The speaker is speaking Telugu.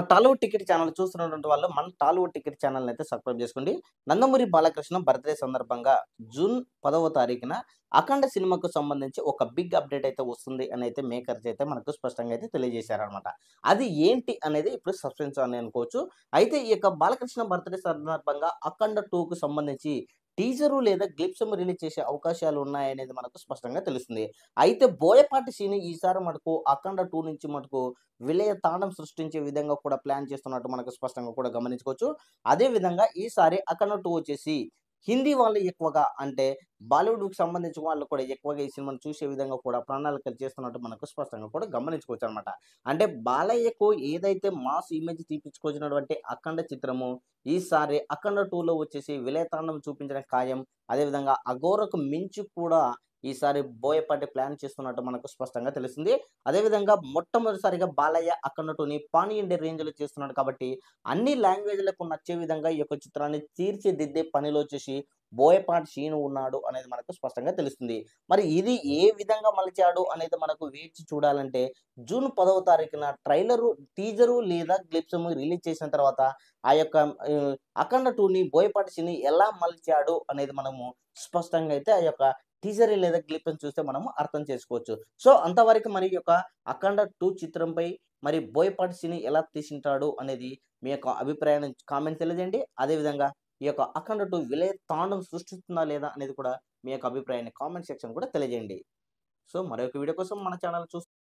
టాలీవుడ్ టికెట్ ఛానల్ చూస్తున్నటువంటి వాళ్ళు మన టాలీవుడ్ టికెట్ ఛానల్‌ని అయితే సబ్స్క్రైబ్ చేసుకోండి. నందమూరి బాలకృష్ణ బర్త్‌డే సందర్భంగా జూన్ 10వ తారీఖున 'అఖండ' సినిమాకు సంబంధించి ఒక బిగ్ అప్డేట్ అయితే వస్తుంది అని అయితే మేకర్స్ అయితే మనకు స్పష్టంగా అయితే తెలియజేశారనమాట. అది ఏంటి అనేది ఇప్పుడు సస్పెన్స్ అని అనుకోవచ్చు. అయితే ఈ యొక్క బాలకృష్ణ బర్త్‌డే సందర్భంగా 'అఖండ 2'కు సంబంధించి టీజరు లేదా గ్లిప్స్ రిలీజ్ చేసే అవకాశాలు ఉన్నాయనేది మనకు స్పష్టంగా తెలుస్తుంది. అయితే బోయపాటి సీను ఈసారి మటుకు 'అఖండ 2' నుంచి మటుకు విలయ తాండం సృష్టించే విధంగా కూడా ప్లాన్ చేస్తున్నట్టు మనకు స్పష్టంగా కూడా గమనించుకోవచ్చు. అదే విధంగా ఈసారి 'అఖండ 2' వచ్చేసి హిందీ వాళ్ళు ఎక్కువగా అంటే బాలీవుడ్‌కి సంబంధించిన వాళ్ళు కూడా ఎక్కువగా ఈ సినిమాను చూసే విధంగా కూడా ప్రణాళికలు చేస్తున్నట్టు మనకు స్పష్టంగా కూడా గమనించుకోవచ్చనమాట. అంటే బాలయ్యకు ఏదైతే మాస్ ఇమేజ్ తీపిచ్చుకొచ్చినటువంటి 'అఖండ' చిత్రము ఈసారి 'అఖండ 2'లో వచ్చేసి విలయతాండం చూపించడం ఖాయం. అదేవిధంగా 'అఘోరకు' మించి కూడా ఈసారి బోయపాటి ప్లాన్ చేస్తున్నట్టు మనకు స్పష్టంగా తెలుస్తుంది. అదేవిధంగా మొట్టమొదటిసారిగా బాలయ్య 'అఖండ 2'ని పాన్ ఇండియా రేంజ్‌లో చేస్తున్నాడు కాబట్టి, అన్ని లాంగ్వేజ్‌లకు నచ్చే విధంగా ఈ యొక్క చిత్రాన్ని తీర్చిదిద్దే పనిలో వచ్చేసి బోయపాటి శ్రీను ఉన్నాడు అనేది మనకు స్పష్టంగా తెలుస్తుంది. మరి ఇది ఏ విధంగా మలిచాడు అనేది మనకు వేచి చూడాలంటే, జూన్ 10వ తారీఖున టీజరు లేదా గ్లిప్స్ రిలీజ్ చేసిన తర్వాత ఆ యొక్క 'అఖండ 2'ని బోయపాటి శ్రీను ఎలా మలిచాడు అనేది మనము స్పష్టంగా అయితే ఆ యొక్క టీజర్ లేదా క్లిప్‌ని చూస్తే మనము అర్థం చేసుకోవచ్చు. సో, అంతవరకు మరి ఈ యొక్క 'అఖండ 2' చిత్రంపై మరి బోయపాటి సీను ఎలా తీసింటాడు అనేది మీ యొక్క అభిప్రాయాన్ని కామెంట్ తెలియజేయండి. అదేవిధంగా ఈ యొక్క 'అఖండ 2' విలయ తాండవం సృష్టిస్తుందా లేదా అనేది కూడా మీ యొక్క అభిప్రాయాన్ని కామెంట్ సెక్షన్ కూడా తెలియజేయండి. సో, మరొక వీడియో కోసం మన ఛానెల్